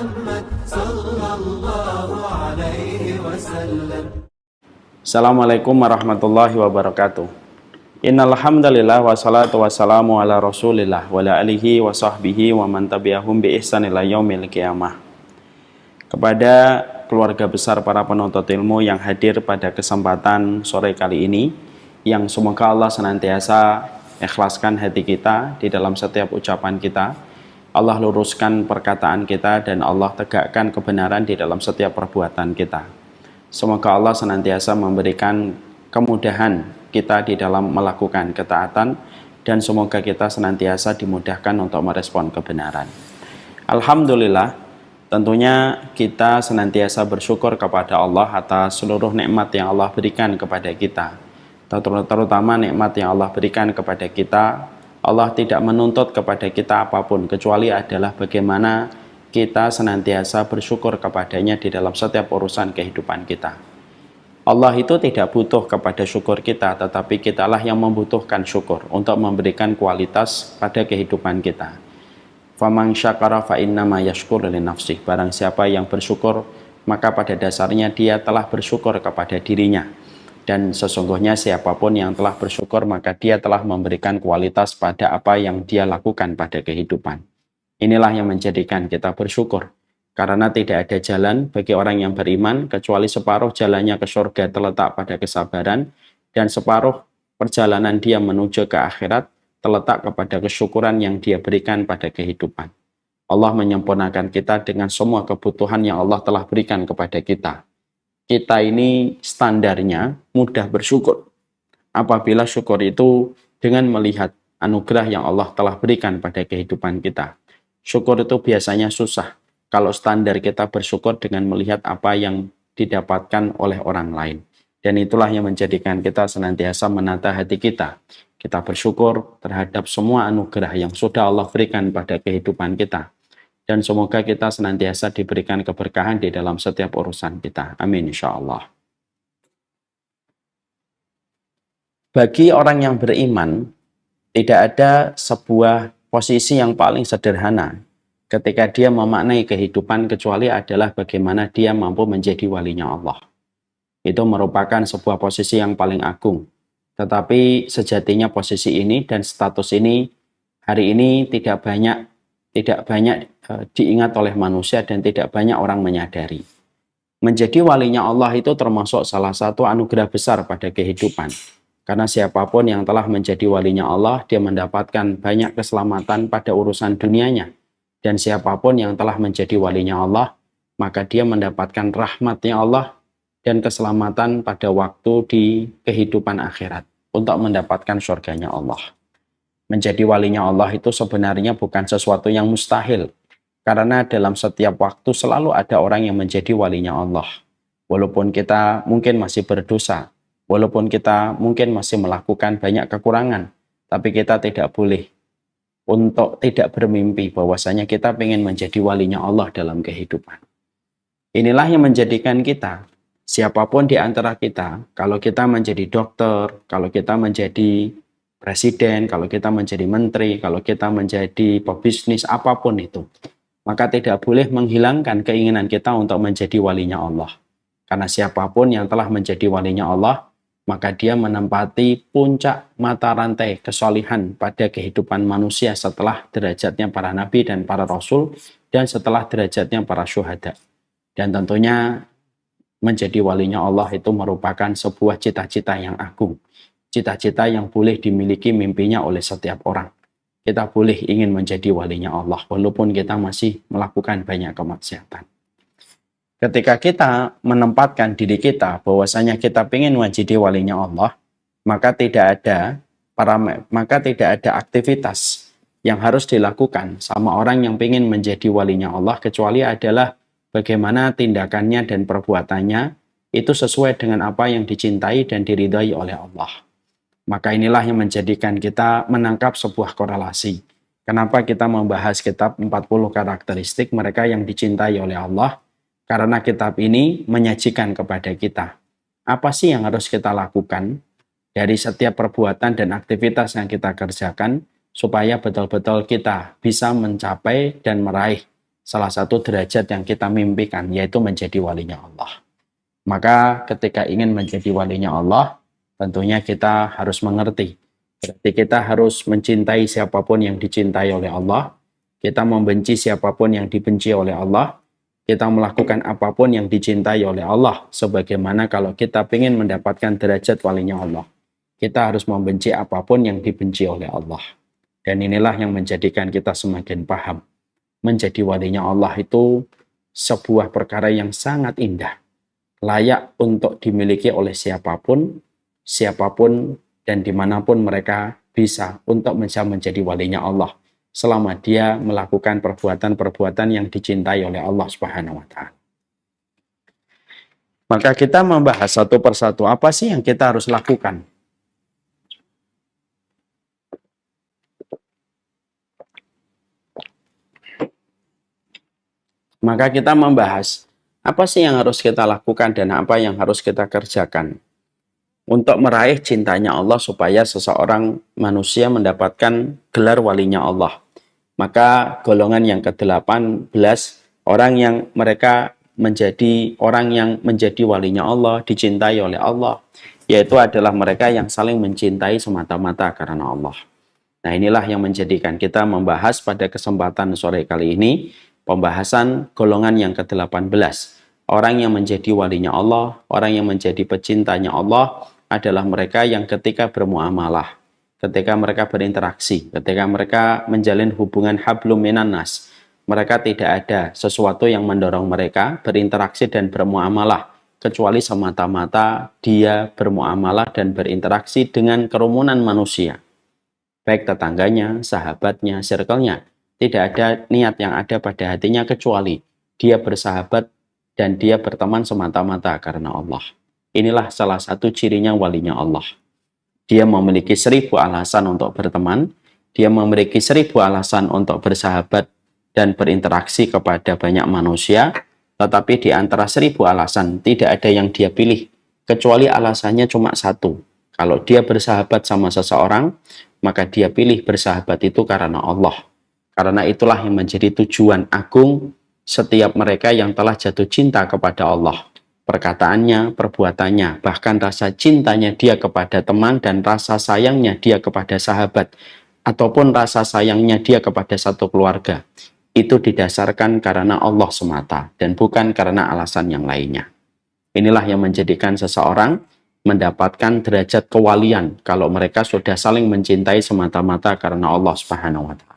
محمد صلى الله عليه وسلم. Assalamualaikum warahmatullahi wabarakatuh. Innal hamdalillah wassalatu wassalamu ala Rasulillah wa ala alihi wa sahbihi wa man tabi'ahum bi ihsan ila yaumil qiyamah. Kepada keluarga besar para penuntut ilmu yang hadir pada kesempatan sore kali ini, yang semoga Allah senantiasa ikhlaskan hati kita di dalam setiap ucapan kita, Allah luruskan perkataan kita, dan Allah tegakkan kebenaran di dalam setiap perbuatan kita. Semoga Allah senantiasa memberikan kemudahan kita di dalam melakukan ketaatan, dan semoga kita senantiasa dimudahkan untuk merespon kebenaran. Alhamdulillah, tentunya kita senantiasa bersyukur kepada Allah atas seluruh nikmat yang Allah berikan kepada kita. Terutama nikmat yang Allah berikan kepada kita, Allah tidak menuntut kepada kita apapun, kecuali adalah bagaimana kita senantiasa bersyukur kepadanya di dalam setiap urusan kehidupan kita. Allah itu tidak butuh kepada syukur kita, tetapi kitalah yang membutuhkan syukur untuk memberikan kualitas pada kehidupan kita. Faman syakara fa innama yashkuru li nafsih. Barang siapa yang bersyukur, maka pada dasarnya dia telah bersyukur kepada dirinya. Dan sesungguhnya siapapun yang telah bersyukur, maka dia telah memberikan kualitas pada apa yang dia lakukan pada kehidupan. Inilah yang menjadikan kita bersyukur. Karena tidak ada jalan bagi orang yang beriman, kecuali separuh jalannya ke surga terletak pada kesabaran, dan separuh perjalanan dia menuju ke akhirat terletak kepada kesyukuran yang dia berikan pada kehidupan. Allah menyempurnakan kita dengan semua kebutuhan yang Allah telah berikan kepada kita. Kita ini standarnya mudah bersyukur. Apabila syukur itu dengan melihat anugerah yang Allah telah berikan pada kehidupan kita. Syukur itu biasanya susah kalau standar kita bersyukur dengan melihat apa yang didapatkan oleh orang lain. Dan itulah yang menjadikan kita senantiasa menata hati kita. Kita bersyukur terhadap semua anugerah yang sudah Allah berikan pada kehidupan kita. Dan semoga kita senantiasa diberikan keberkahan di dalam setiap urusan kita. Amin insyaallah. Bagi orang yang beriman, tidak ada sebuah posisi yang paling sederhana ketika dia memaknai kehidupan kecuali adalah bagaimana dia mampu menjadi walinya Allah. Itu merupakan sebuah posisi yang paling agung. Tetapi sejatinya posisi ini dan status ini hari ini tidak banyak diingat oleh manusia dan tidak banyak orang menyadari. Menjadi walinya Allah itu termasuk salah satu anugerah besar pada kehidupan. Karena siapapun yang telah menjadi walinya Allah, dia mendapatkan banyak keselamatan pada urusan dunianya. Dan siapapun yang telah menjadi walinya Allah, maka dia mendapatkan rahmatnya Allah dan keselamatan pada waktu di kehidupan akhirat untuk mendapatkan surganya Allah. Menjadi walinya Allah itu sebenarnya bukan sesuatu yang mustahil, karena dalam setiap waktu selalu ada orang yang menjadi walinya Allah. Walaupun kita mungkin masih berdosa, walaupun kita mungkin masih melakukan banyak kekurangan, tapi kita tidak boleh untuk tidak bermimpi bahwasanya kita ingin menjadi walinya Allah dalam kehidupan. Inilah yang menjadikan kita, siapapun di antara kita, kalau kita menjadi dokter, kalau kita menjadi presiden, kalau kita menjadi menteri, kalau kita menjadi pebisnis, apapun itu, maka tidak boleh menghilangkan keinginan kita untuk menjadi walinya Allah. Karena siapapun yang telah menjadi walinya Allah, maka dia menempati puncak mata rantai kesolihan pada kehidupan manusia setelah derajatnya para nabi dan para rasul, dan setelah derajatnya para syuhada. Dan tentunya menjadi walinya Allah itu merupakan sebuah cita-cita yang agung. Cita-cita yang boleh dimiliki mimpinya oleh setiap orang. Kita boleh ingin menjadi walinya Allah walaupun kita masih melakukan banyak kemaksiatan. Ketika kita menempatkan diri kita bahwasanya kita ingin menjadi walinya Allah, maka tidak ada aktivitas yang harus dilakukan sama orang yang ingin menjadi walinya Allah kecuali adalah bagaimana tindakannya dan perbuatannya itu sesuai dengan apa yang dicintai dan diridhai oleh Allah. Maka inilah yang menjadikan kita menangkap sebuah korelasi. Kenapa kita membahas kitab 40 karakteristik mereka yang dicintai oleh Allah? Karena kitab ini menyajikan kepada kita apa sih yang harus kita lakukan dari setiap perbuatan dan aktivitas yang kita kerjakan supaya betul-betul kita bisa mencapai dan meraih salah satu derajat yang kita mimpikan, yaitu menjadi walinya Allah. Maka ketika ingin menjadi walinya Allah, tentunya kita harus mengerti. Berarti kita harus mencintai siapapun yang dicintai oleh Allah, kita membenci siapapun yang dibenci oleh Allah, kita melakukan apapun yang dicintai oleh Allah. Sebagaimana kalau kita ingin mendapatkan derajat walinya Allah, kita harus membenci apapun yang dibenci oleh Allah. Dan inilah yang menjadikan kita semakin paham. Menjadi walinya Allah itu sebuah perkara yang sangat indah, layak untuk dimiliki oleh siapapun, dan dimanapun mereka bisa untuk bisa menjadi walinya Allah, selama dia melakukan perbuatan-perbuatan yang dicintai oleh Allah Subhanahu wa Ta'ala. Maka kita membahas satu persatu, apa sih yang kita harus lakukan? Maka kita membahas apa sih yang harus kita lakukan dan apa yang harus kita kerjakan untuk meraih cintanya Allah supaya seseorang manusia mendapatkan gelar walinya Allah. Maka golongan yang ke-18, orang yang mereka menjadi orang yang menjadi walinya Allah, dicintai oleh Allah, yaitu adalah mereka yang saling mencintai semata-mata karena Allah. Nah, inilah yang menjadikan kita membahas pada kesempatan sore kali ini pembahasan golongan yang ke-18. Orang yang menjadi walinya Allah, orang yang menjadi pecintanya Allah adalah mereka yang ketika bermuamalah, ketika mereka berinteraksi, ketika mereka menjalin hubungan hablum minan nas, mereka tidak ada sesuatu yang mendorong mereka berinteraksi dan bermuamalah, kecuali semata-mata dia bermuamalah dan berinteraksi dengan kerumunan manusia, baik tetangganya, sahabatnya, circle-nya. Tidak ada niat yang ada pada hatinya kecuali dia bersahabat dan dia berteman semata-mata karena Allah. Inilah salah satu cirinya walinya Allah. Dia memiliki 1000 alasan untuk berteman, dia memiliki 1000 alasan untuk bersahabat dan berinteraksi kepada banyak manusia, tetapi di antara 1000 alasan tidak ada yang dia pilih, kecuali alasannya cuma satu. Kalau dia bersahabat sama seseorang, maka dia pilih bersahabat itu karena Allah. Karena itulah yang menjadi tujuan agung setiap mereka yang telah jatuh cinta kepada Allah. Perkataannya, perbuatannya, bahkan rasa cintanya dia kepada teman dan rasa sayangnya dia kepada sahabat, ataupun rasa sayangnya dia kepada satu keluarga, itu didasarkan karena Allah semata dan bukan karena alasan yang lainnya. Inilah yang menjadikan seseorang mendapatkan derajat kewalian kalau mereka sudah saling mencintai semata-mata karena Allah Subhanahu wa Ta'ala.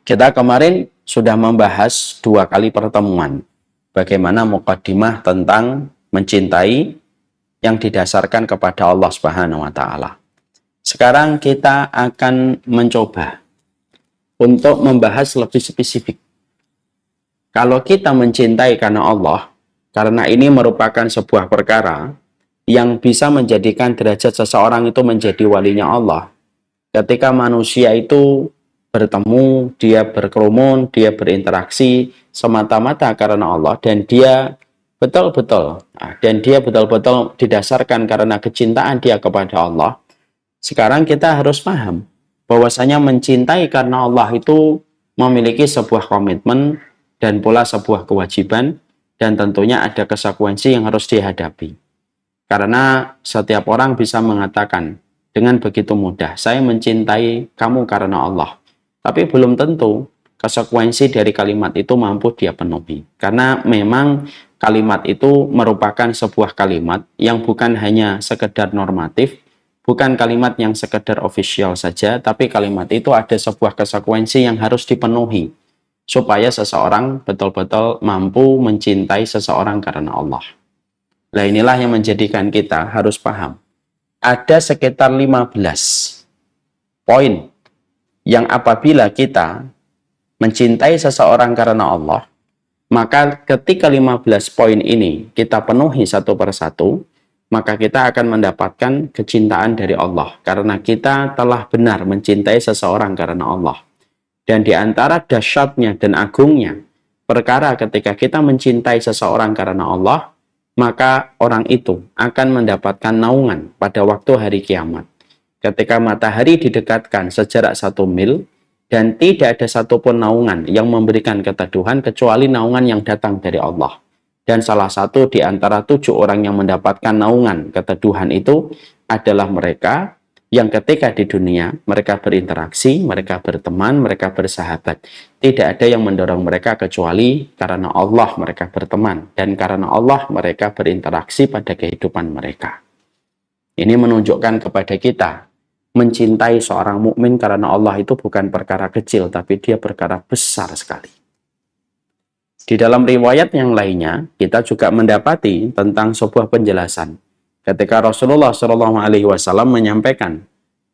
Kita kemarin sudah membahas 2 kali pertemuan bagaimana muqaddimah tentang mencintai yang didasarkan kepada Allah Subhanahu wa Ta'ala. Sekarang kita akan mencoba untuk membahas lebih spesifik. Kalau kita mencintai karena Allah, karena ini merupakan sebuah perkara yang bisa menjadikan derajat seseorang itu menjadi walinya Allah. Ketika manusia itu bertemu, dia berkerumun, dia berinteraksi semata-mata karena Allah, dan dia betul-betul didasarkan karena kecintaan dia kepada Allah. Sekarang kita harus paham bahwasanya mencintai karena Allah itu memiliki sebuah komitmen dan pula sebuah kewajiban, dan tentunya ada konsekuensi yang harus dihadapi. Karena setiap orang bisa mengatakan dengan begitu mudah, saya mencintai kamu karena Allah. Tapi belum tentu konsekuensi dari kalimat itu mampu dia penuhi. Karena memang kalimat itu merupakan sebuah kalimat yang bukan hanya sekedar normatif, bukan kalimat yang sekedar official saja, tapi kalimat itu ada sebuah konsekuensi yang harus dipenuhi supaya seseorang betul-betul mampu mencintai seseorang karena Allah. Nah, inilah yang menjadikan kita harus paham. Ada sekitar 15 poin yang apabila kita mencintai seseorang karena Allah, maka ketika 15 poin ini kita penuhi satu persatu, maka kita akan mendapatkan kecintaan dari Allah, karena kita telah benar mencintai seseorang karena Allah. Dan di antara dahsyatnya dan agungnya perkara ketika kita mencintai seseorang karena Allah, maka orang itu akan mendapatkan naungan pada waktu hari kiamat. Ketika matahari didekatkan sejarak 1 mil, Dan tidak ada satupun naungan yang memberikan keteduhan kecuali naungan yang datang dari Allah. Dan salah satu di antara 7 orang yang mendapatkan naungan keteduhan itu adalah mereka yang ketika di dunia mereka berinteraksi, mereka berteman, mereka bersahabat. Tidak ada yang mendorong mereka kecuali karena Allah mereka berteman. Dan karena Allah mereka berinteraksi pada kehidupan mereka. Ini menunjukkan kepada kita, mencintai seorang mukmin karena Allah itu bukan perkara kecil, tapi dia perkara besar sekali. Di dalam riwayat yang lainnya, kita juga mendapati tentang sebuah penjelasan. Ketika Rasulullah SAW menyampaikan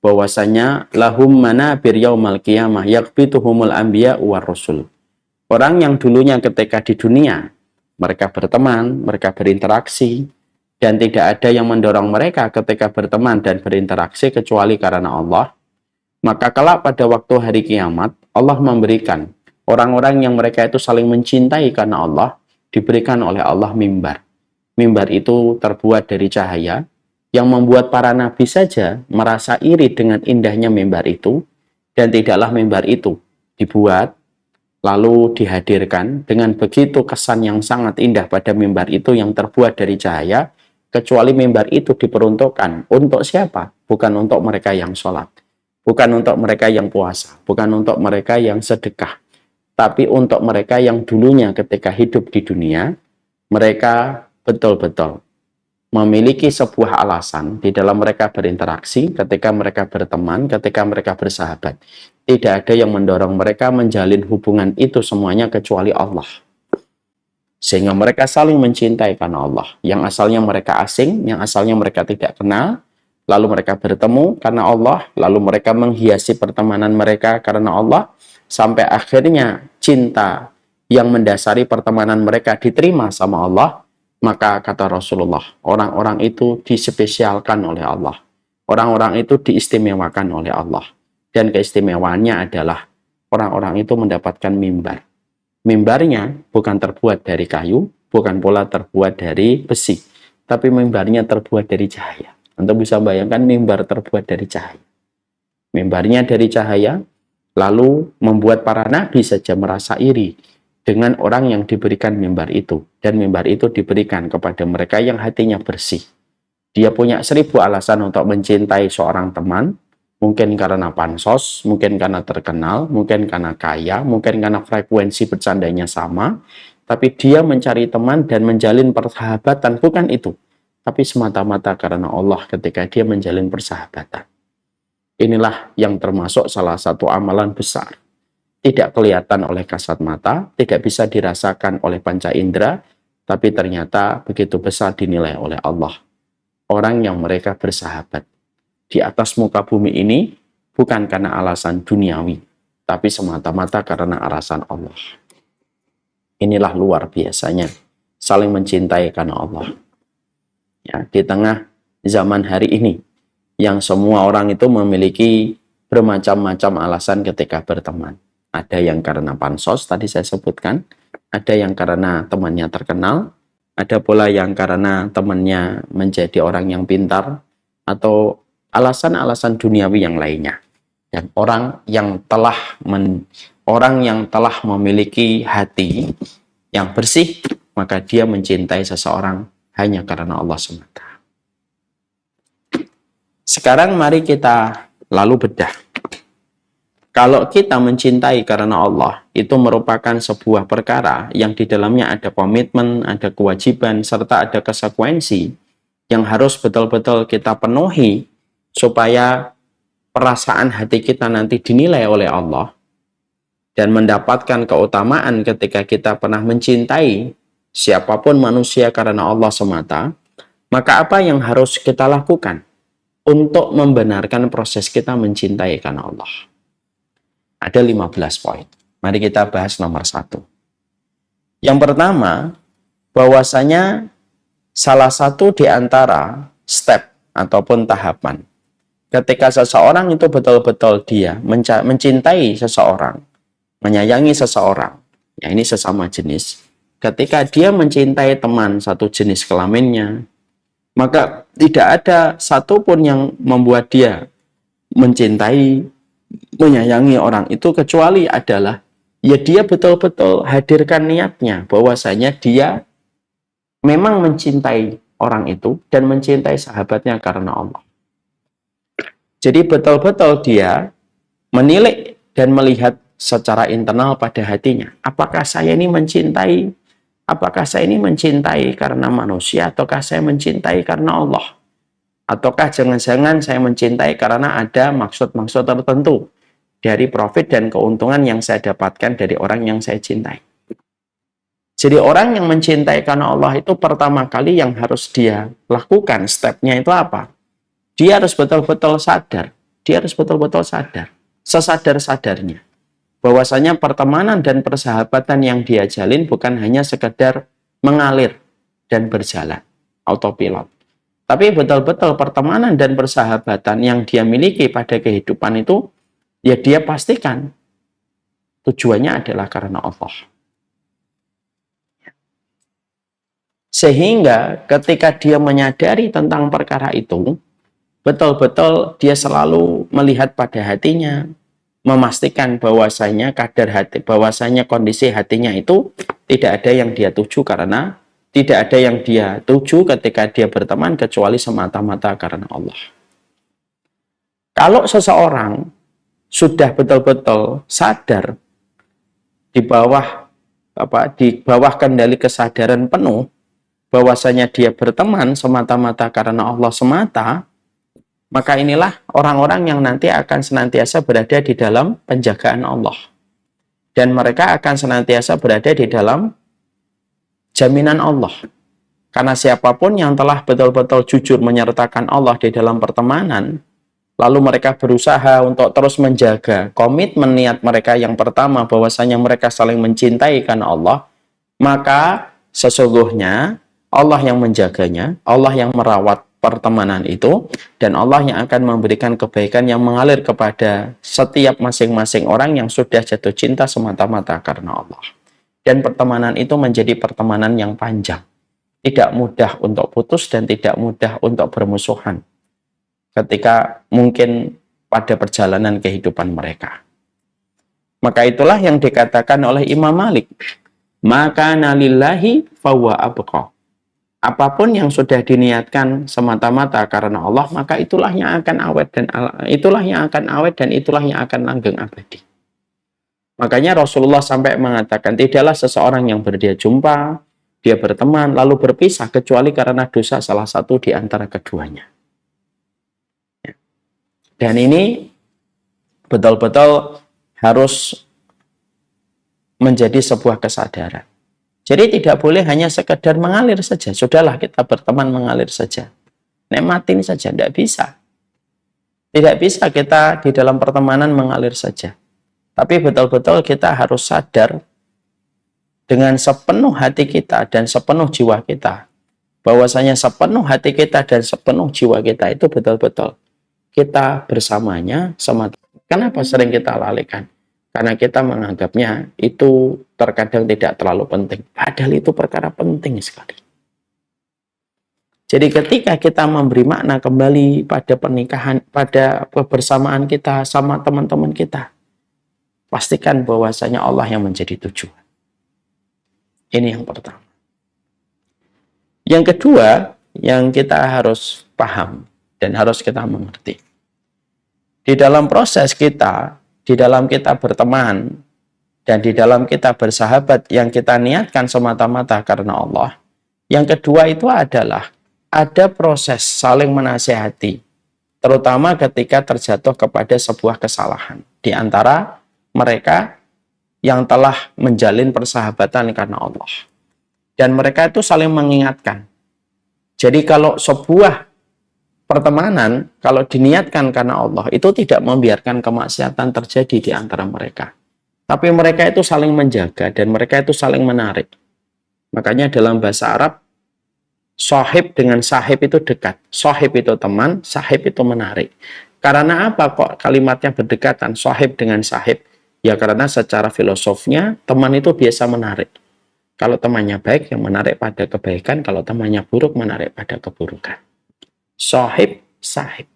bahwasanya lahum manabir yaumal qiyamah yaqbituhumul anbiya war rusul. Orang yang dulunya ketika di dunia, mereka berteman, mereka berinteraksi, dan tidak ada yang mendorong mereka ketika berteman dan berinteraksi kecuali karena Allah, maka kelak pada waktu hari kiamat, Allah memberikan orang-orang yang mereka itu saling mencintai karena Allah, diberikan oleh Allah mimbar. Mimbar itu terbuat dari cahaya, yang membuat para nabi saja merasa iri dengan indahnya mimbar itu, dan tidaklah mimbar itu dibuat, lalu dihadirkan dengan begitu kesan yang sangat indah pada mimbar itu yang terbuat dari cahaya, kecuali mimbar itu diperuntukkan untuk siapa? Bukan untuk mereka yang sholat, bukan untuk mereka yang puasa, bukan untuk mereka yang sedekah, tapi untuk mereka yang dulunya ketika hidup di dunia, mereka betul-betul memiliki sebuah alasan di dalam mereka berinteraksi, ketika mereka berteman, ketika mereka bersahabat. Tidak ada yang mendorong mereka menjalin hubungan itu semuanya kecuali Allah. Sehingga mereka saling mencintai karena Allah. Yang asalnya mereka asing, yang asalnya mereka tidak kenal, lalu mereka bertemu karena Allah, lalu mereka menghiasi pertemanan mereka karena Allah, sampai akhirnya cinta yang mendasari pertemanan mereka diterima sama Allah. Maka kata Rasulullah, orang-orang itu dispesialkan oleh Allah. Orang-orang itu diistimewakan oleh Allah. Dan keistimewaannya adalah orang-orang itu mendapatkan mimbar. Mimbarnya bukan terbuat dari kayu, bukan pula terbuat dari besi, tapi mimbarnya terbuat dari cahaya. Anda bisa bayangkan mimbar terbuat dari cahaya. Mimbarnya dari cahaya, lalu membuat para nabi saja merasa iri dengan orang yang diberikan mimbar itu. Dan mimbar itu diberikan kepada mereka yang hatinya bersih. Dia punya 1000 alasan untuk mencintai seorang teman, mungkin karena pansos, mungkin karena terkenal, mungkin karena kaya, mungkin karena frekuensi bercandanya sama, tapi dia mencari teman dan menjalin persahabatan, bukan itu, tapi semata-mata karena Allah ketika dia menjalin persahabatan. Inilah yang termasuk salah satu amalan besar. Tidak kelihatan oleh kasat mata, tidak bisa dirasakan oleh panca indera, tapi ternyata begitu besar dinilai oleh Allah. Orang yang mereka bersahabat di atas muka bumi ini bukan karena alasan duniawi, tapi semata-mata karena alasan Allah. Inilah luar biasanya saling mencintai karena Allah. Ya, di tengah zaman hari ini yang semua orang itu memiliki bermacam-macam alasan ketika berteman. Ada yang karena pansos tadi saya sebutkan, ada yang karena temannya terkenal, ada pula yang karena temannya menjadi orang yang pintar, atau alasan-alasan duniawi yang lainnya. Dan orang yang telah memiliki hati yang bersih, maka dia mencintai seseorang hanya karena Allah semata. Sekarang mari kita lalu bedah. Kalau kita mencintai karena Allah, itu merupakan sebuah perkara yang di dalamnya ada komitmen, ada kewajiban, serta ada konsekuensi yang harus betul-betul kita penuhi supaya perasaan hati kita nanti dinilai oleh Allah dan mendapatkan keutamaan ketika kita pernah mencintai siapapun manusia karena Allah semata. Maka apa yang harus kita lakukan untuk membenarkan proses kita mencintai karena Allah? Ada 15 poin. Mari kita bahas nomor 1. Yang pertama, bahwasanya salah satu di antara step ataupun tahapan ketika seseorang itu betul-betul dia mencintai seseorang, menyayangi seseorang, ya ini sesama jenis, ketika dia mencintai teman satu jenis kelaminnya, maka tidak ada satupun yang membuat dia mencintai, menyayangi orang itu kecuali adalah ya dia betul-betul hadirkan niatnya bahwasanya dia memang mencintai orang itu dan mencintai sahabatnya karena Allah. Jadi betul-betul dia menilik dan melihat secara internal pada hatinya. Apakah saya ini mencintai karena manusia ataukah saya mencintai karena Allah? Ataukah jangan-jangan saya mencintai karena ada maksud-maksud tertentu dari profit dan keuntungan yang saya dapatkan dari orang yang saya cintai. Jadi orang yang mencintai karena Allah itu pertama kali yang harus dia lakukan stepnya itu apa? Dia harus betul-betul sadar. Dia harus betul-betul sadar. Sesadar-sadarnya. Bahwasanya pertemanan dan persahabatan yang dia jalin bukan hanya sekedar mengalir dan berjalan. Autopilot. Tapi betul-betul pertemanan dan persahabatan yang dia miliki pada kehidupan itu, ya dia pastikan tujuannya adalah karena Allah. Sehingga ketika dia menyadari tentang perkara itu, betul-betul dia selalu melihat pada hatinya, memastikan bahwasanya kadar hati, bahwasanya kondisi hatinya itu tidak ada yang dia tuju karena tidak ada yang dia tuju ketika dia berteman kecuali semata-mata karena Allah. Kalau seseorang sudah betul-betul sadar di bawah kendali kesadaran penuh bahwasanya dia berteman semata-mata karena Allah semata, maka inilah orang-orang yang nanti akan senantiasa berada di dalam penjagaan Allah. Dan mereka akan senantiasa berada di dalam jaminan Allah. Karena siapapun yang telah betul-betul jujur menyertakan Allah di dalam pertemanan, lalu mereka berusaha untuk terus menjaga komitmen niat mereka yang pertama bahwasanya mereka saling mencintai karena Allah, maka sesungguhnya Allah yang menjaganya, Allah yang merawat pertemanan itu, dan Allah yang akan memberikan kebaikan yang mengalir kepada setiap masing-masing orang yang sudah jatuh cinta semata-mata karena Allah. Dan pertemanan itu menjadi pertemanan yang panjang. Tidak mudah untuk putus dan tidak mudah untuk bermusuhan ketika mungkin pada perjalanan kehidupan mereka. Maka itulah yang dikatakan oleh Imam Malik. Maka nalillahi fawa abqa. Apapun yang sudah diniatkan semata-mata karena Allah, maka itulah yang akan awet dan itulah yang akan langgeng abadi. Makanya Rasulullah sampai mengatakan, tidaklah seseorang yang berdia jumpa, dia berteman, lalu berpisah kecuali karena dosa salah satu di antara keduanya. Dan ini betul-betul harus menjadi sebuah kesadaran. Jadi tidak boleh hanya sekedar mengalir saja. Sudahlah kita berteman mengalir saja. Nikmatin saja, tidak bisa. Tidak bisa kita di dalam pertemanan mengalir saja. Tapi betul-betul kita harus sadar dengan sepenuh hati kita dan sepenuh jiwa kita. Bahwasanya sepenuh hati kita dan sepenuh jiwa kita itu betul-betul kita bersamanya semata. Kenapa sering kita lalaikan? Karena kita menganggapnya itu terkadang tidak terlalu penting. Padahal itu perkara penting sekali. Jadi ketika kita memberi makna kembali pada pernikahan, pada kebersamaan kita sama teman-teman kita, pastikan bahwasanya Allah yang menjadi tujuan. Ini yang pertama. Yang kedua, yang kita harus paham dan harus kita mengerti. Di dalam proses kita, di dalam kita berteman, dan di dalam kita bersahabat yang kita niatkan semata-mata karena Allah. Yang kedua itu adalah ada proses saling menasihati, terutama ketika terjatuh kepada sebuah kesalahan di antara mereka yang telah menjalin persahabatan karena Allah. Dan mereka itu saling mengingatkan. Jadi kalau sebuah pertemanan, kalau diniatkan karena Allah, itu tidak membiarkan kemaksiatan terjadi di antara mereka. Tapi mereka itu saling menjaga dan mereka itu saling menarik. Makanya dalam bahasa Arab, sahib dengan sahib itu dekat. Sahib itu teman, sahib itu menarik. Karena apa kok kalimatnya berdekatan, sahib dengan sahib? Ya karena secara filosofnya, teman itu biasa menarik. Kalau temannya baik, yang menarik pada kebaikan. Kalau temannya buruk, menarik pada keburukan. Sahib, sahib.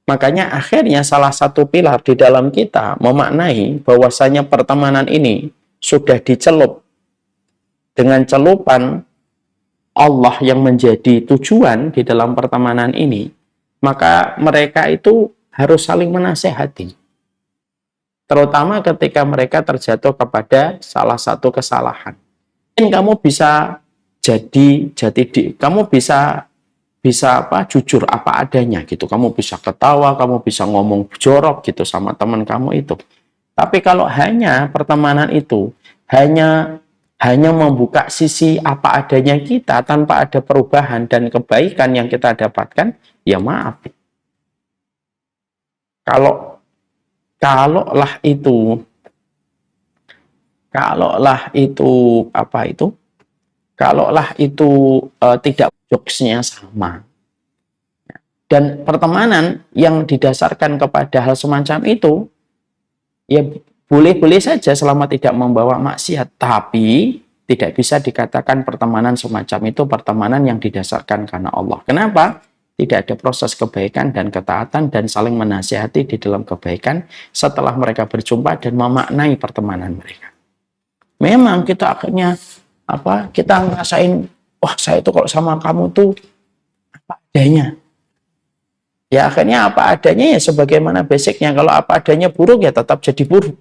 Makanya akhirnya salah satu pilar di dalam kita memaknai bahwasanya pertemanan ini sudah dicelup dengan celupan Allah yang menjadi tujuan di dalam pertemanan ini, maka mereka itu harus saling menasehati. Terutama ketika mereka terjatuh kepada salah satu kesalahan. Mungkin kamu bisa kamu bisa jujur apa adanya gitu. Kamu bisa ketawa, kamu bisa ngomong jorok gitu sama teman kamu itu. Tapi kalau hanya pertemanan itu hanya membuka sisi apa adanya kita tanpa ada perubahan dan kebaikan yang kita dapatkan, ya maaf. Kalaulah itu tidak jokesnya sama. Dan pertemanan yang didasarkan kepada hal semacam itu, ya boleh-boleh saja selama tidak membawa maksiat, tapi tidak bisa dikatakan pertemanan semacam itu pertemanan yang didasarkan karena Allah. Kenapa? Tidak ada proses kebaikan dan ketaatan dan saling menasihati di dalam kebaikan setelah mereka berjumpa dan memaknai pertemanan mereka. Memang kita akhirnya kita ngerasain, wah saya itu kalau sama kamu tuh apa adanya. Ya akhirnya apa adanya ya sebagaimana basicnya. Kalau apa adanya buruk ya tetap jadi buruk.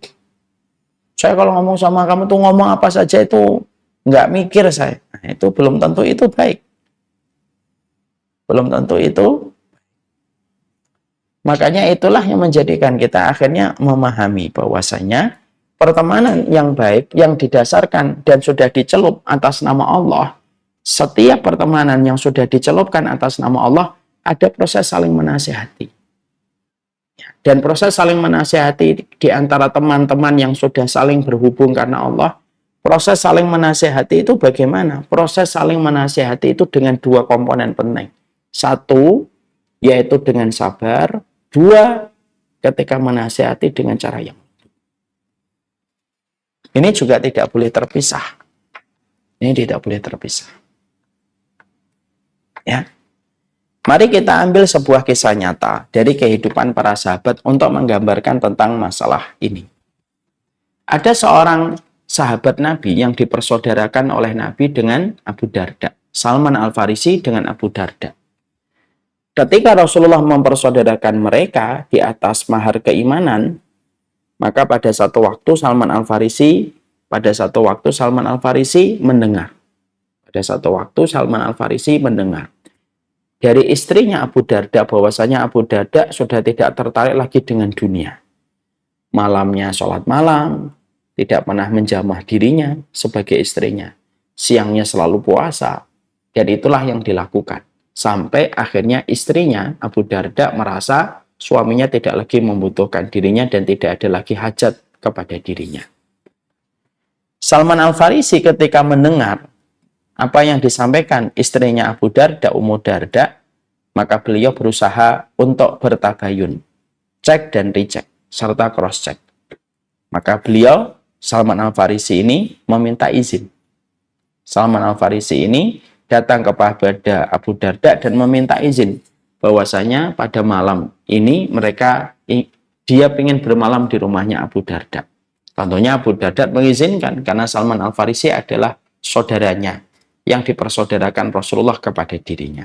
Saya kalau ngomong sama kamu tuh ngomong apa saja itu nggak mikir saya. Nah, itu belum tentu itu baik. Belum tentu itu. Makanya itulah yang menjadikan kita akhirnya memahami bahwasanya pertemanan yang baik, yang didasarkan dan sudah dicelup atas nama Allah, setiap pertemanan yang sudah dicelupkan atas nama Allah, ada proses saling menasihati. Dan proses saling menasihati di antara teman-teman yang sudah saling berhubung karena Allah, proses saling menasihati itu bagaimana? Proses saling menasihati itu dengan dua komponen penting. Satu, yaitu dengan sabar. Dua, ketika menasihati dengan cara yang ini juga tidak boleh terpisah. Ini tidak boleh terpisah. Ya. Mari kita ambil sebuah kisah nyata dari kehidupan para sahabat untuk menggambarkan tentang masalah ini. Ada seorang sahabat Nabi yang dipersaudarakan oleh Nabi dengan Abu Darda. Salman Al-Farisi dengan Abu Darda. Ketika Rasulullah mempersaudarakan mereka di atas mahar keimanan, maka pada satu waktu Salman Al-Farisi mendengar. Dari istrinya Abu Darda bahwasanya Abu Darda sudah tidak tertarik lagi dengan dunia. Malamnya sholat malam, tidak pernah menjamah dirinya sebagai istrinya. Siangnya selalu puasa, dan itulah yang dilakukan. Sampai akhirnya istrinya Abu Darda merasa suaminya tidak lagi membutuhkan dirinya dan tidak ada lagi hajat kepada dirinya. Salman Al-Farisi ketika mendengar apa yang disampaikan istrinya Abu Darda, Ummu Darda, maka beliau berusaha untuk bertabayun, cek dan recheck, serta cross-check. Maka beliau, Salman Al-Farisi ini meminta izin. Salman Al-Farisi ini datang kepada Abu Darda dan meminta izin bahwasanya pada malam ini dia ingin bermalam di rumahnya Abu Darda. Tentunya Abu Darda mengizinkan karena Salman Al-Farisi adalah saudaranya yang dipersaudarakan Rasulullah kepada dirinya.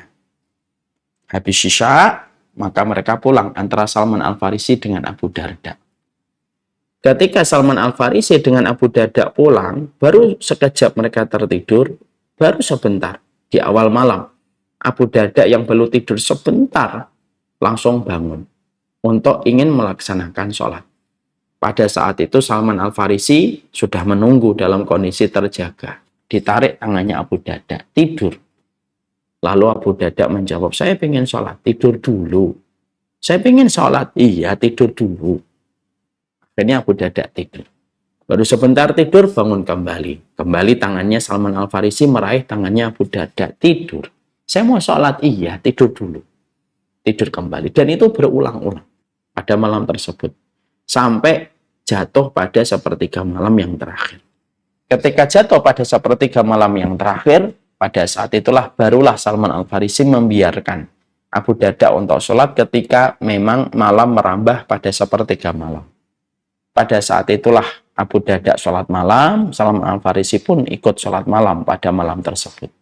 Habis Isya, maka mereka pulang antara Salman Al-Farisi dengan Abu Darda. Ketika Salman Al-Farisi dengan Abu Darda pulang, baru sekejap mereka tertidur, baru sebentar di awal malam. Abu Darda yang belum tidur sebentar langsung bangun untuk ingin melaksanakan sholat. Pada saat itu Salman Al-Farisi sudah menunggu dalam kondisi terjaga. Ditarik tangannya Abu Darda, tidur. Lalu Abu Darda menjawab, saya pengen sholat, tidur dulu. Saya pengen sholat, iya tidur dulu. Akhirnya Abu Darda tidur. Baru sebentar tidur, bangun kembali. Kembali tangannya Salman Al-Farisi meraih tangannya Abu Darda, tidur. Saya mau sholat, iya tidur dulu. Tidur kembali. Dan itu berulang-ulang pada malam tersebut. Sampai jatuh pada sepertiga malam yang terakhir. Ketika jatuh pada sepertiga malam yang terakhir, pada saat itulah barulah Salman Al-Farisi membiarkan Abu Darda untuk sholat ketika memang malam merambah pada sepertiga malam. Pada saat itulah Abu Darda sholat malam, Salman Al-Farisi pun ikut sholat malam pada malam tersebut.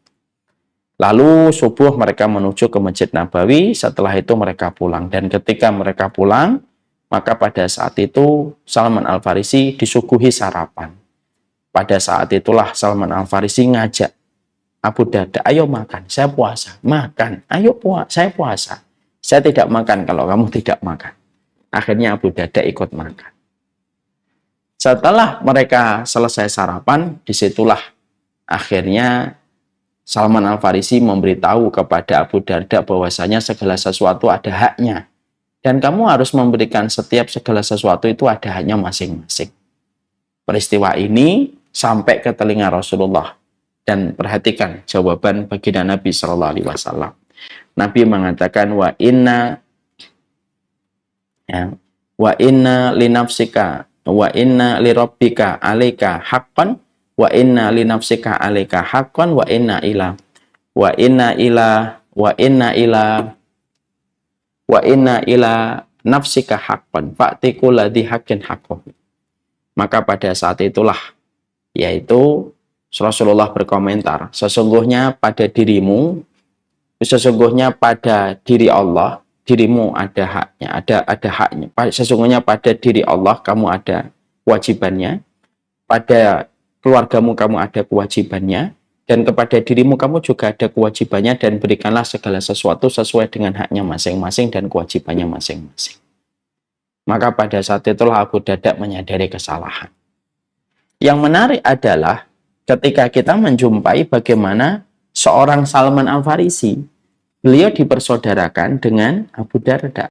Lalu subuh mereka menuju ke Masjid Nabawi, setelah itu mereka pulang. Dan ketika mereka pulang, maka pada saat itu Salman Al-Farisi disuguhi sarapan. Pada saat itulah Salman Al-Farisi ngajak Abu Darda, ayo makan, saya puasa. Makan, ayo saya puasa. Saya tidak makan kalau kamu tidak makan. Akhirnya Abu Darda ikut makan. Setelah mereka selesai sarapan, disitulah akhirnya Salman Al-Farisi memberitahu kepada Abu Darda bahwasanya segala sesuatu ada haknya. Dan kamu harus memberikan setiap segala sesuatu itu ada haknya masing-masing. Peristiwa ini sampai ke telinga Rasulullah. Dan perhatikan jawaban baginda Nabi Shallallahu Alaihi Wasallam. Nabi mengatakan wa inna li nafsika wa inna li rabbika alaika haqqan wa inna li nafsika alaika haqqan wa inna ila nafsika haqqan fa'ti kulladhi haqqin haqqahu. Maka pada saat itulah yaitu Rasulullah berkomentar, sesungguhnya pada dirimu, sesungguhnya pada diri Allah, dirimu ada haknya, ada haknya. Sesungguhnya pada diri Allah kamu ada kewajibannya, pada keluargamu kamu ada kewajibannya, dan kepada dirimu kamu juga ada kewajibannya, dan berikanlah segala sesuatu sesuai dengan haknya masing-masing dan kewajibannya masing-masing. Maka pada saat itulah Abu Darda menyadari kesalahan. Yang menarik adalah ketika kita menjumpai bagaimana seorang Salman Al-Farisi, beliau dipersaudarakan dengan Abu Darda.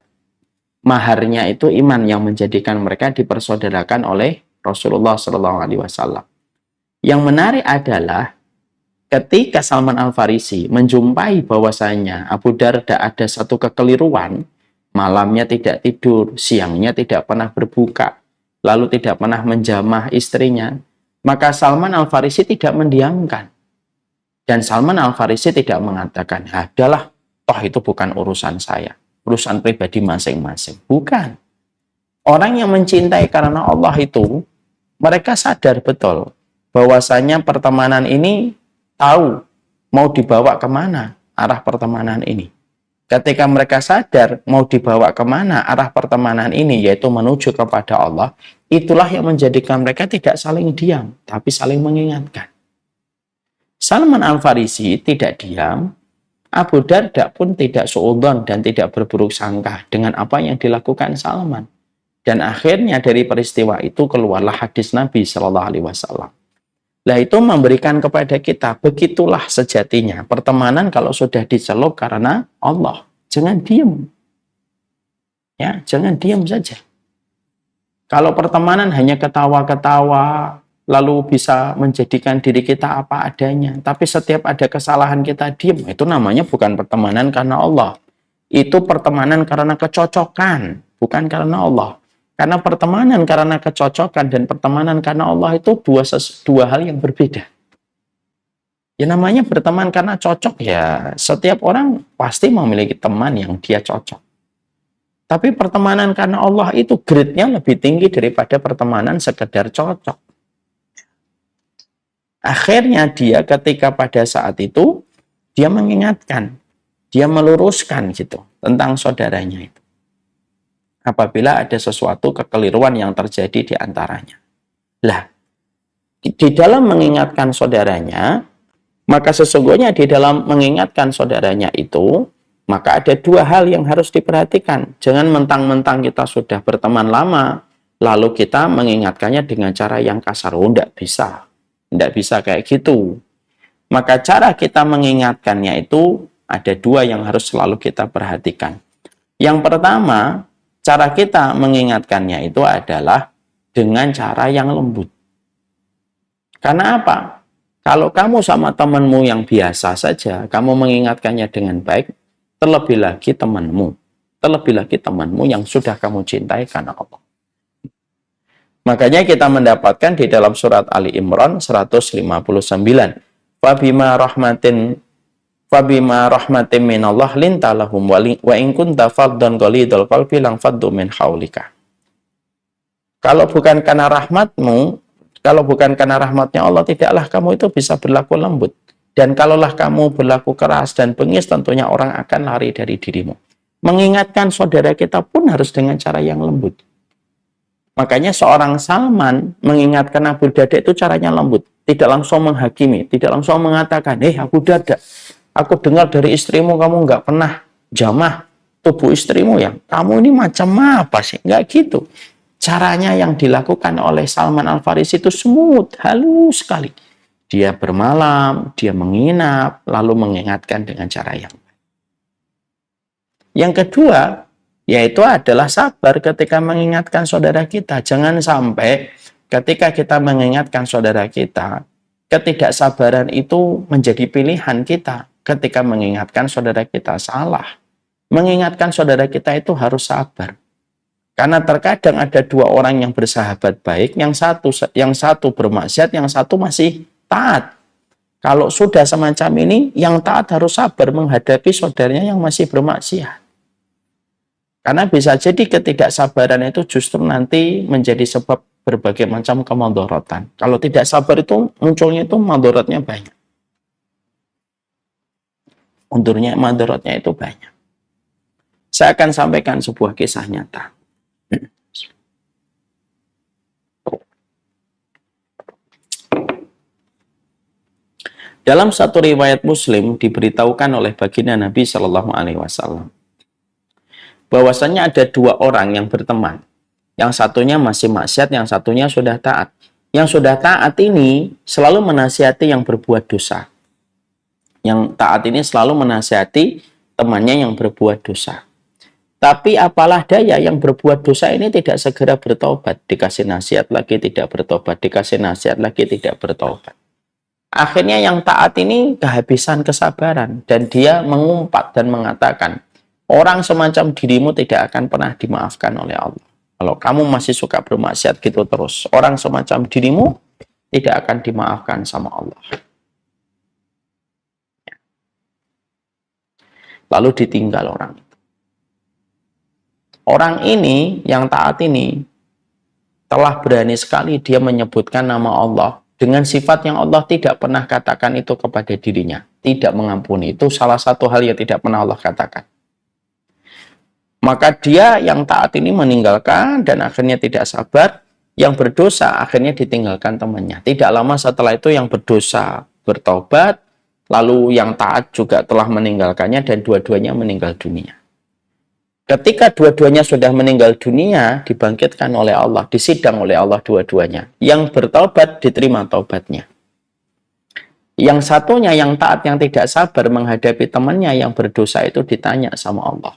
Maharnya itu iman yang menjadikan mereka dipersaudarakan oleh Rasulullah SAW. Yang menarik adalah ketika Salman Al-Farisi menjumpai bahwasanya Abu Darda ada satu kekeliruan, malamnya tidak tidur, siangnya tidak pernah berbuka, lalu tidak pernah menjamah istrinya, maka Salman Al-Farisi tidak mendiamkan. Dan Salman Al-Farisi tidak mengatakan, adalah toh itu bukan urusan saya, urusan pribadi masing-masing. Bukan. Orang yang mencintai karena Allah itu, mereka sadar betul bahwasanya pertemanan ini tahu mau dibawa kemana arah pertemanan ini. Ketika mereka sadar mau dibawa kemana arah pertemanan ini, yaitu menuju kepada Allah, itulah yang menjadikan mereka tidak saling diam, tapi saling mengingatkan. Salman Al-Farisi tidak diam, Abu Darda pun tidak suudzon dan tidak berburuk sangka dengan apa yang dilakukan Salman. Dan akhirnya dari peristiwa itu keluarlah hadis Nabi Shallallahu Alaihi Wasallam. Nah, itu memberikan kepada kita, begitulah sejatinya pertemanan kalau sudah diceluk karena Allah. Jangan diam. Ya, jangan diam saja. Kalau pertemanan hanya ketawa-ketawa, lalu bisa menjadikan diri kita apa adanya, tapi setiap ada kesalahan kita diam, itu namanya bukan pertemanan karena Allah. Itu pertemanan karena kecocokan, bukan karena Allah. Karena pertemanan karena kecocokan dan pertemanan karena Allah itu dua hal yang berbeda. Ya namanya berteman karena cocok, ya setiap orang pasti memiliki teman yang dia cocok. Tapi pertemanan karena Allah itu grade-nya lebih tinggi daripada pertemanan sekedar cocok. Akhirnya dia ketika pada saat itu, dia mengingatkan, dia meluruskan gitu tentang saudaranya itu. Apabila ada sesuatu kekeliruan yang terjadi di antaranya. Lah, di dalam mengingatkan saudaranya, maka sesungguhnya di dalam mengingatkan saudaranya itu, maka ada dua hal yang harus diperhatikan. Jangan mentang-mentang kita sudah berteman lama, lalu kita mengingatkannya dengan cara yang kasar. Oh, enggak bisa. Enggak bisa kayak gitu. Maka cara kita mengingatkannya itu ada dua yang harus selalu kita perhatikan. Yang pertama, cara kita mengingatkannya itu adalah dengan cara yang lembut. Karena apa? Kalau kamu sama temanmu yang biasa saja, kamu mengingatkannya dengan baik, terlebih lagi temanmu yang sudah kamu cintai karena Allah. Makanya kita mendapatkan di dalam surat Ali Imran 159. Fabima rahmatin minallah linta lahum wa in kunta faddan ghalidul qalbi lang faddu min haulika. Kalau bukan karena rahmatmu, kalau bukan karena rahmatnya Allah, tidaklah kamu itu bisa berlaku lembut. Dan kalaulah kamu berlaku keras dan bengis, tentunya orang akan lari dari dirimu. Mengingatkan saudara kita pun harus dengan cara yang lembut. Makanya seorang Salman mengingatkan Abu Darda itu caranya lembut. Tidak langsung menghakimi, tidak langsung mengatakan, Abu Darda, aku dengar dari istrimu kamu nggak pernah jamah tubuh istrimu ya. Kamu ini macam apa sih? Nggak gitu. Caranya yang dilakukan oleh Salman Al-Farisi itu smooth, halus sekali. Dia bermalam, dia menginap, lalu mengingatkan dengan cara yang baik. Yang kedua, yaitu adalah sabar ketika mengingatkan saudara kita. Jangan sampai ketika kita mengingatkan saudara kita, ketidaksabaran itu menjadi pilihan kita ketika mengingatkan saudara kita salah. Mengingatkan saudara kita itu harus sabar. Karena terkadang ada dua orang yang bersahabat baik, yang satu bermaksiat, yang satu masih taat. Kalau sudah semacam ini, yang taat harus sabar menghadapi saudaranya yang masih bermaksiat. Karena bisa jadi ketidaksabaran itu justru nanti menjadi sebab berbagai macam kemadharatan. Kalau tidak sabar itu munculnya itu madharatnya banyak. Unturnya madharatnya itu banyak. Saya akan sampaikan sebuah kisah nyata. Dalam satu riwayat Muslim diberitahukan oleh baginda Nabi Shallallahu Alaihi Wasallam bahwasanya ada dua orang yang berteman. Yang satunya masih maksiat, yang satunya sudah taat. Yang sudah taat ini selalu menasihati yang berbuat dosa. Yang taat ini selalu menasihati temannya yang berbuat dosa. Tapi apalah daya yang berbuat dosa ini tidak segera bertobat. Dikasih nasihat lagi tidak bertobat, dikasih nasihat lagi tidak bertobat. Akhirnya yang taat ini kehabisan kesabaran dan dia mengumpat dan mengatakan, orang semacam dirimu tidak akan pernah dimaafkan oleh Allah. Kalau kamu masih suka bermaksiat gitu terus, orang semacam dirimu tidak akan dimaafkan sama Allah. Lalu ditinggal orang itu. Orang ini, yang taat ini, telah berani sekali dia menyebutkan nama Allah dengan sifat yang Allah tidak pernah katakan itu kepada dirinya. Tidak mengampuni. Itu salah satu hal yang tidak pernah Allah katakan. Maka dia yang taat ini meninggalkan dan akhirnya tidak sabar. Yang berdosa akhirnya ditinggalkan temannya. Tidak lama setelah itu yang berdosa bertobat. Lalu yang taat juga telah meninggalkannya dan dua-duanya meninggal dunia. Ketika dua-duanya sudah meninggal dunia, dibangkitkan oleh Allah, disidang oleh Allah dua-duanya. Yang bertobat diterima taubatnya. Yang satunya yang taat yang tidak sabar menghadapi temannya yang berdosa itu ditanya sama Allah.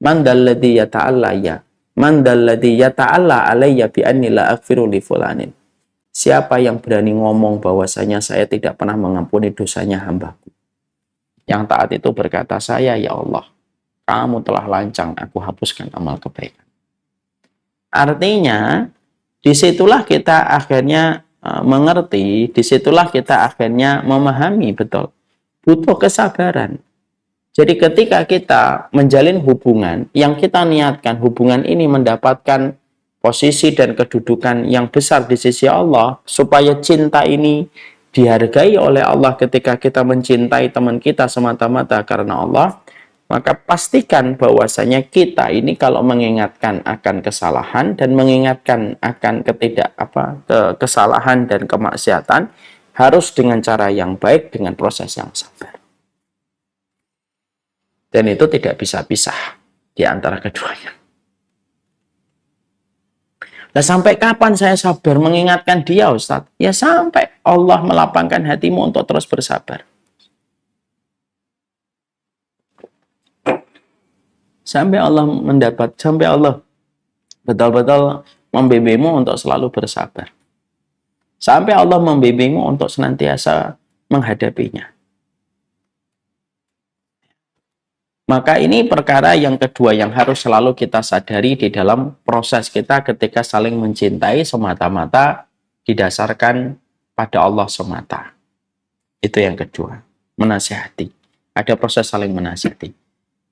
Man dalladzi yata'alla Man dalladzi yata'alla alayya bi anni la aghfiru li fulanin. Siapa yang berani ngomong bahwasanya saya tidak pernah mengampuni dosanya hambaku? Yang taat itu berkata, saya ya Allah. Kamu telah lancang, aku hapuskan amal kebaikan. Artinya, disitulah kita akhirnya mengerti, disitulah kita akhirnya memahami betul. Butuh kesabaran. Jadi ketika kita menjalin hubungan, yang kita niatkan hubungan ini mendapatkan posisi dan kedudukan yang besar di sisi Allah, supaya cinta ini dihargai oleh Allah ketika kita mencintai teman kita semata-mata karena Allah, maka pastikan bahwasanya kita ini kalau mengingatkan akan kesalahan dan mengingatkan akan kesalahan dan kemaksiatan harus dengan cara yang baik, dengan proses yang sabar. Dan itu tidak bisa pisah di antara keduanya. Nah, sampai kapan saya sabar mengingatkan dia, Ustadz? Ya sampai Allah melapangkan hatimu untuk terus bersabar. Sampai Allah betul-betul membimbingmu untuk selalu bersabar. Sampai Allah membimbingmu untuk senantiasa menghadapinya. Maka ini perkara yang kedua yang harus selalu kita sadari di dalam proses kita ketika saling mencintai semata-mata didasarkan pada Allah semata. Itu yang kedua, menasihati. Ada proses saling menasihati.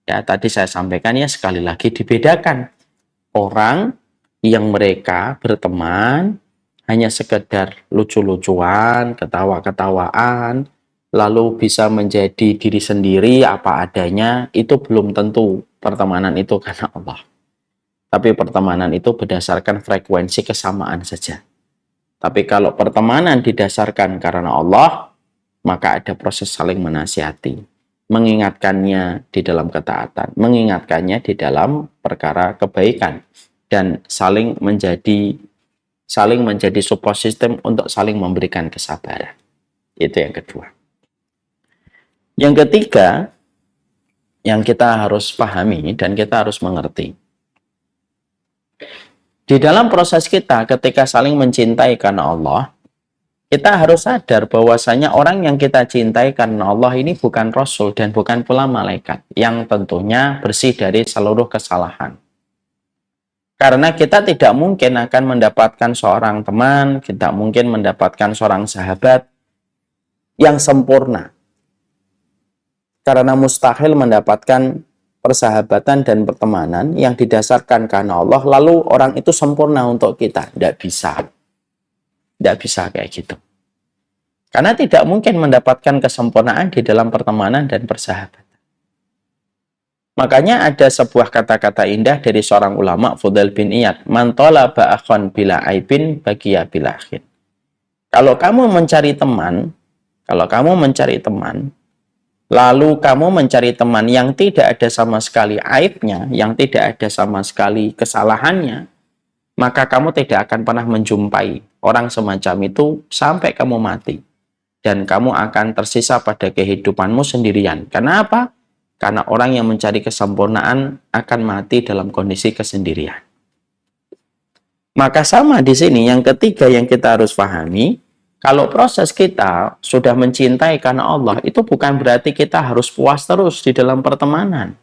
Ya, tadi saya sampaikan ya, sekali lagi dibedakan. Orang yang mereka berteman hanya sekedar lucu-lucuan, ketawa-ketawaan, lalu bisa menjadi diri sendiri apa adanya, itu belum tentu pertemanan itu karena Allah. Tapi pertemanan itu berdasarkan frekuensi kesamaan saja. Tapi kalau pertemanan didasarkan karena Allah, maka ada proses saling menasihati. Mengingatkannya di dalam ketaatan, mengingatkannya di dalam perkara kebaikan, dan saling menjadi support system untuk saling memberikan kesabaran. Itu yang kedua. Yang ketiga, yang kita harus pahami dan kita harus mengerti. Di dalam proses kita ketika saling mencintai karena Allah, kita harus sadar bahwasanya orang yang kita cintai karena Allah ini bukan Rasul dan bukan pula malaikat yang tentunya bersih dari seluruh kesalahan. Karena kita tidak mungkin akan mendapatkan seorang teman, tidak mungkin mendapatkan seorang sahabat yang sempurna. Karena mustahil mendapatkan persahabatan dan pertemanan yang didasarkan karena Allah, lalu orang itu sempurna untuk kita. Tidak bisa. Tidak bisa kayak gitu. Karena tidak mungkin mendapatkan kesempurnaan di dalam pertemanan dan persahabatan. Makanya ada sebuah kata-kata indah dari seorang ulama, Fudail bin Iyad. Man talaba akhon bila aibin bagiya bila akhin. Kalau kamu mencari teman, lalu kamu mencari teman yang tidak ada sama sekali aibnya, yang tidak ada sama sekali kesalahannya, maka kamu tidak akan pernah menjumpai orang semacam itu sampai kamu mati. Dan kamu akan tersisa pada kehidupanmu sendirian. Karena apa? Karena orang yang mencari kesempurnaan akan mati dalam kondisi kesendirian. Maka sama di sini, yang ketiga yang kita harus pahami, kalau proses kita sudah mencintai karena Allah, itu bukan berarti kita harus puas terus di dalam pertemanan.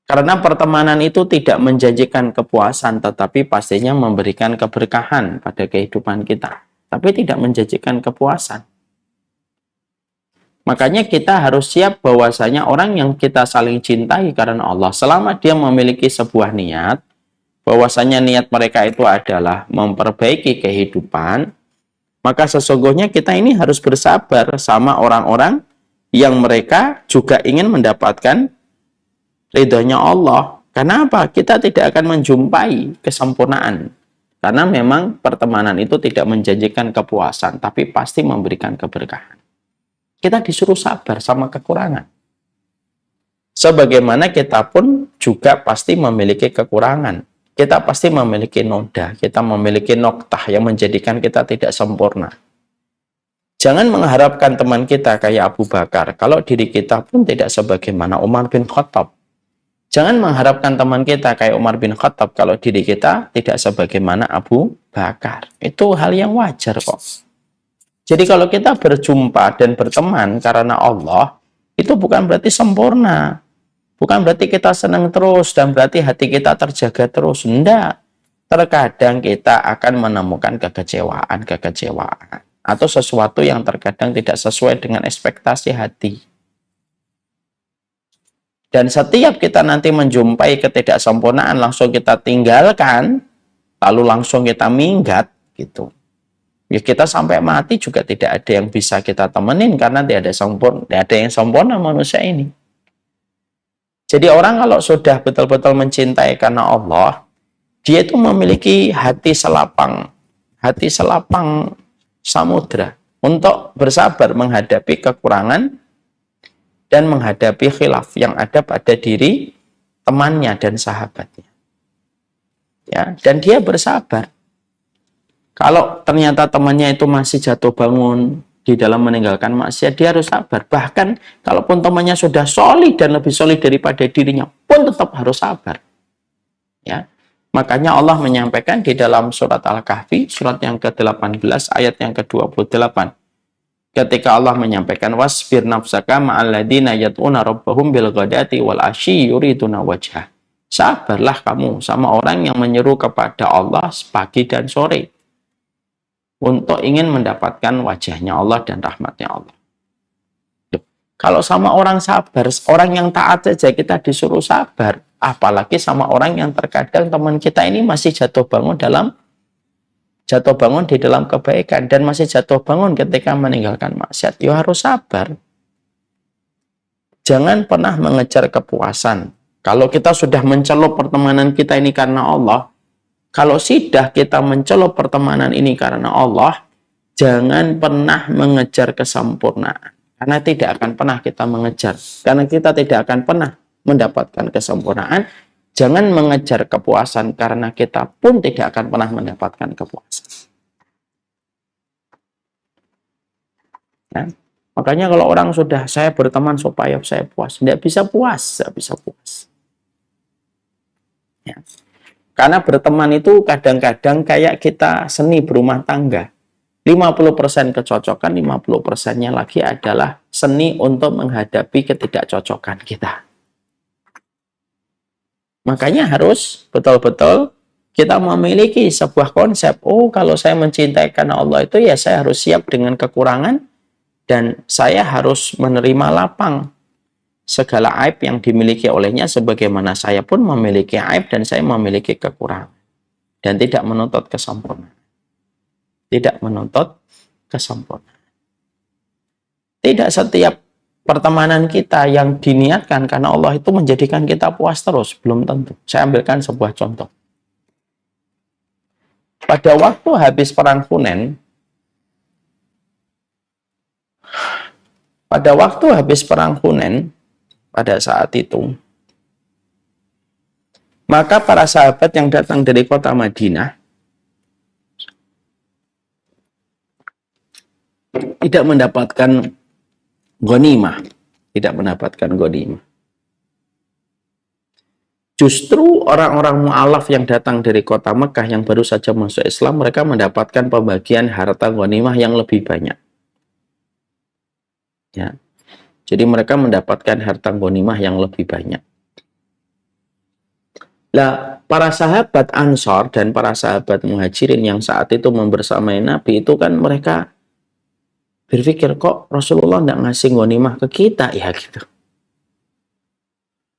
Karena pertemanan itu tidak menjanjikan kepuasan, tetapi pastinya memberikan keberkahan pada kehidupan kita. Tapi tidak menjanjikan kepuasan. Makanya kita harus siap bahwasanya orang yang kita saling cintai karena Allah, selama dia memiliki sebuah niat, bahwasanya niat mereka itu adalah memperbaiki kehidupan, maka sesungguhnya kita ini harus bersabar sama orang-orang yang mereka juga ingin mendapatkan ridhonya Allah. Karena apa? Kita tidak akan menjumpai kesempurnaan. Karena memang pertemanan itu tidak menjanjikan kepuasan, tapi pasti memberikan keberkahan. Kita disuruh sabar sama kekurangan. Sebagaimana kita pun juga pasti memiliki kekurangan. Kita pasti memiliki noda, kita memiliki noktah yang menjadikan kita tidak sempurna. Jangan mengharapkan teman kita kayak Abu Bakar, kalau diri kita pun tidak sebagaimana Umar bin Khattab. Jangan mengharapkan teman kita kayak Umar bin Khattab kalau diri kita tidak sebagaimana Abu Bakar. Itu hal yang wajar kok. Jadi kalau kita berjumpa dan berteman karena Allah, itu bukan berarti sempurna. Bukan berarti kita senang terus dan berarti hati kita terjaga terus. Enggak. Terkadang kita akan menemukan kekecewaan. Atau sesuatu yang terkadang tidak sesuai dengan ekspektasi hati. Dan setiap kita nanti menjumpai ketidaksempurnaan, langsung kita tinggalkan, lalu langsung kita minggat, gitu. Ya kita sampai mati juga tidak ada yang bisa kita temenin, karena tidak ada yang sempurna manusia ini. Jadi orang kalau sudah betul-betul mencintai karena Allah, dia itu memiliki hati selapang samudra, untuk bersabar menghadapi kekurangan, dan menghadapi khilaf yang ada pada diri temannya dan sahabatnya. Ya, dan dia bersabar. Kalau ternyata temannya itu masih jatuh bangun di dalam meninggalkan maksiat, dia harus sabar. Bahkan kalaupun temannya sudah solid dan lebih solid daripada dirinya, pun tetap harus sabar. Ya, makanya Allah menyampaikan di dalam surat Al-Kahfi, surat yang ke-18, ayat yang ke-28. Ketika Allah menyampaikan wasbir nafsaka ma'alladina yad'una rabbahum bil ghadati wal asyi yuriduna wajhah. Sabarlah kamu sama orang yang menyeru kepada Allah pagi dan sore untuk ingin mendapatkan wajahnya Allah dan rahmatnya Allah. Kalau sama orang sabar, orang yang taat saja kita disuruh sabar, apalagi sama orang yang terkadang teman kita ini masih jatuh bangun di dalam kebaikan dan masih jatuh bangun ketika meninggalkan maksiat. Ya harus sabar. Jangan pernah mengejar kepuasan. Kalau kita sudah mencelup pertemanan kita ini karena Allah, kalau sudah kita mencelup pertemanan ini karena Allah, jangan pernah mengejar kesempurnaan. Karena tidak akan pernah kita mengejar. Karena kita tidak akan pernah mendapatkan kesempurnaan. Jangan mengejar kepuasan karena kita pun tidak akan pernah mendapatkan kepuasan. Ya. Makanya kalau orang sudah saya berteman supaya saya puas, tidak bisa puas, tidak bisa puas. Ya. Karena berteman itu kadang-kadang kayak kita seni berumah tangga. 50% kecocokan, 50%-nya lagi adalah seni untuk menghadapi ketidakcocokan kita. Makanya harus betul-betul kita memiliki sebuah konsep. Oh, kalau saya mencintai karena Allah itu ya saya harus siap dengan kekurangan dan saya harus menerima lapang segala aib yang dimiliki olehnya sebagaimana saya pun memiliki aib dan saya memiliki kekurangan. Dan tidak menuntut kesempurnaan. Tidak menuntut kesempurnaan. Tidak setiap pertemanan kita yang diniatkan karena Allah itu menjadikan kita puas terus. Belum tentu. Saya ambilkan sebuah contoh. Pada waktu habis perang Hunain, pada saat itu, maka para sahabat yang datang dari kota Madinah tidak mendapatkan ghanimah, Justru orang-orang mu'alaf yang datang dari kota Mekah yang baru saja masuk Islam, mereka mendapatkan pembagian harta ghanimah yang lebih banyak. Ya. Jadi mereka mendapatkan harta ghanimah yang lebih banyak. Lah, para sahabat Ansor dan para sahabat Muhajirin yang saat itu membersamai Nabi itu kan mereka berpikir, kok Rasulullah tidak ngasih ghanimah ke kita ya gitu.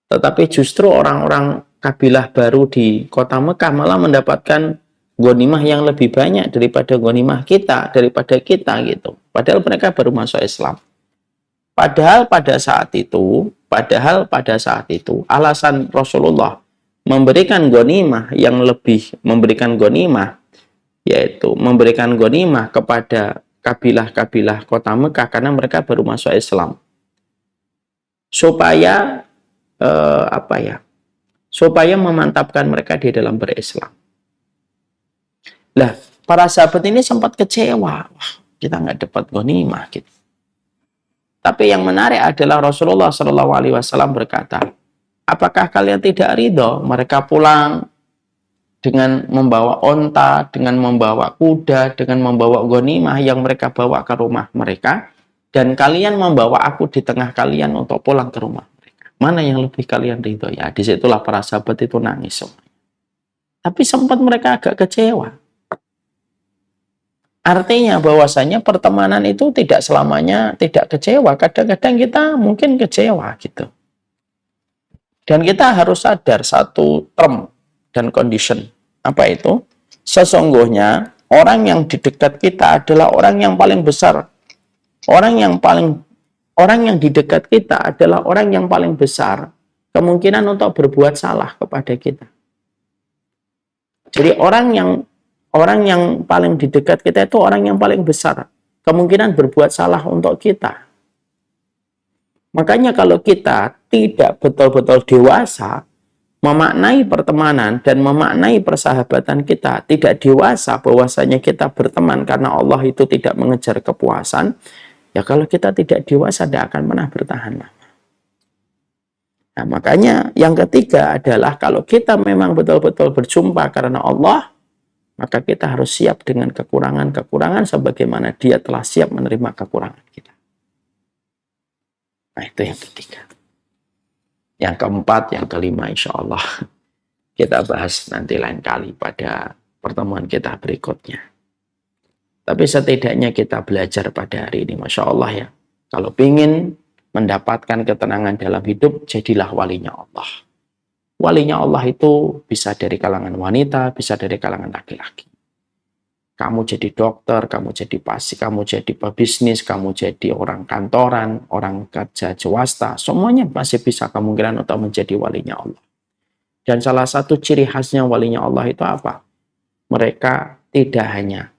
Tetapi justru orang-orang kabilah baru di kota Mekah malah mendapatkan ghanimah yang lebih banyak daripada ghanimah kita, daripada kita gitu. Padahal mereka baru masuk Islam. Padahal pada saat itu alasan Rasulullah memberikan ghanimah yaitu memberikan ghanimah kepada kabilah-kabilah kota Mekah karena mereka baru masuk Islam. Supaya supaya memantapkan mereka di dalam berislam. Lah, para sahabat ini sempat kecewa. Wah, kita nggak dapat ghanimah gitu. Tapi yang menarik adalah Rasulullah SAW berkata, apakah kalian tidak ridho mereka pulang dengan membawa onta, dengan membawa kuda, dengan membawa ghanimah yang mereka bawa ke rumah mereka, dan kalian membawa aku di tengah kalian untuk pulang ke rumah mereka. Mana yang lebih kalian ridho? Ya, disitulah para sahabat itu nangis semua. Tapi sempat mereka agak kecewa. Artinya bahwasanya pertemanan itu tidak selamanya tidak kecewa. Kadang-kadang kita mungkin kecewa gitu. Dan kita harus sadar satu term dan condition. Apa itu? Sesungguhnya orang yang di dekat kita adalah orang yang paling besar. Orang yang di dekat kita adalah orang yang paling besar kemungkinan untuk berbuat salah kepada kita. Jadi orang yang paling di dekat kita itu orang yang paling besar kemungkinan berbuat salah untuk kita. Makanya kalau kita tidak betul-betul dewasa memaknai pertemanan dan memaknai persahabatan kita, tidak dewasa bahwasanya kita berteman karena Allah itu tidak mengejar kepuasan, ya kalau kita tidak dewasa tidak akan pernah bertahan lama. Nah, makanya yang ketiga adalah kalau kita memang betul-betul berjumpa karena Allah, maka kita harus siap dengan kekurangan-kekurangan sebagaimana Dia telah siap menerima kekurangan kita. Nah, itu yang ketiga. Yang keempat, yang kelima, insya Allah kita bahas nanti lain kali pada pertemuan kita berikutnya. Tapi setidaknya kita belajar pada hari ini, Masya Allah ya. Kalau ingin mendapatkan ketenangan dalam hidup, jadilah walinya Allah. Walinya Allah itu bisa dari kalangan wanita, bisa dari kalangan laki-laki. Kamu jadi dokter, kamu jadi pasien, kamu jadi pebisnis, kamu jadi orang kantoran, orang kerja swasta, semuanya masih bisa kemungkinan untuk menjadi walinya Allah. Dan salah satu ciri khasnya walinya Allah itu apa? Mereka tidak hanya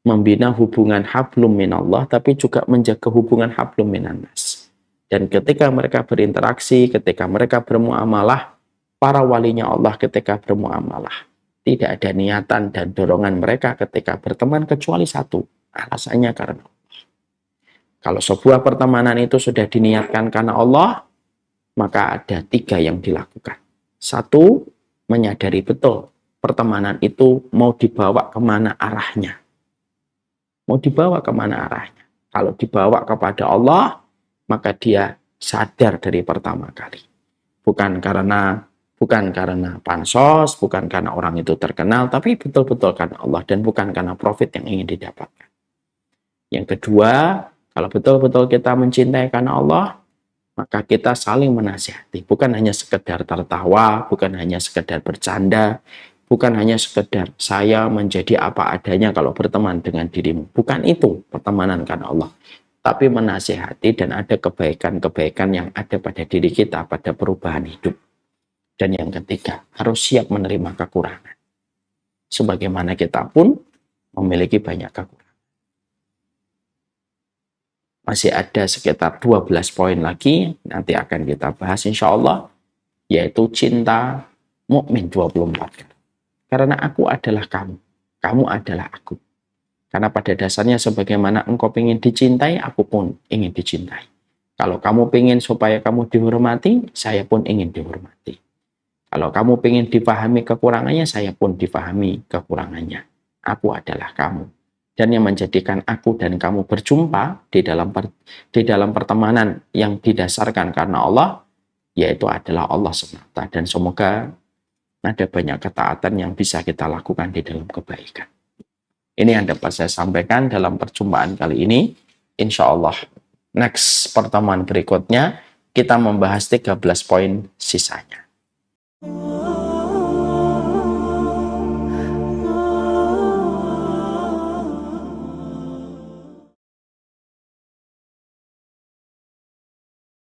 membina hubungan hablum minallah, tapi juga menjaga hubungan hablum minannas. Dan ketika mereka berinteraksi, ketika mereka bermuamalah, para walinya Allah ketika bermuamalah, tidak ada niatan dan dorongan mereka ketika berteman kecuali satu. Alasannya karena Allah. Kalau sebuah pertemanan itu sudah diniatkan karena Allah, maka ada 3 yang dilakukan. 1, menyadari betul pertemanan itu mau dibawa kemana arahnya. Mau dibawa kemana arahnya. Kalau dibawa kepada Allah, maka dia sadar dari pertama kali. Bukan karena pansos, bukan karena orang itu terkenal, tapi betul-betul karena Allah dan bukan karena profit yang ingin didapatkan. Yang kedua, kalau betul-betul kita mencintai karena Allah, maka kita saling menasihati. Bukan hanya sekedar tertawa, bukan hanya sekedar bercanda, bukan hanya sekedar saya menjadi apa adanya kalau berteman dengan dirimu. Bukan itu pertemanan karena Allah. Tapi menasihati dan ada kebaikan-kebaikan yang ada pada diri kita, pada perubahan hidup. Dan yang ketiga, harus siap menerima kekurangan. Sebagaimana kita pun memiliki banyak kekurangan. Masih ada sekitar 12 poin lagi, nanti akan kita bahas insya Allah, yaitu cinta mukmin 24. Karena aku adalah kamu, kamu adalah aku. Karena pada dasarnya sebagaimana engkau ingin dicintai, aku pun ingin dicintai. Kalau kamu ingin supaya kamu dihormati, saya pun ingin dihormati. Kalau kamu ingin dipahami kekurangannya, saya pun dipahami kekurangannya. Aku adalah kamu. Dan yang menjadikan aku dan kamu berjumpa di dalam pertemanan yang didasarkan karena Allah, yaitu adalah Allah semata. Dan semoga ada banyak ketaatan yang bisa kita lakukan di dalam kebaikan. Ini yang dapat saya sampaikan dalam perjumpaan kali ini. Insya Allah, next pertemuan berikutnya, kita membahas 13 poin sisanya.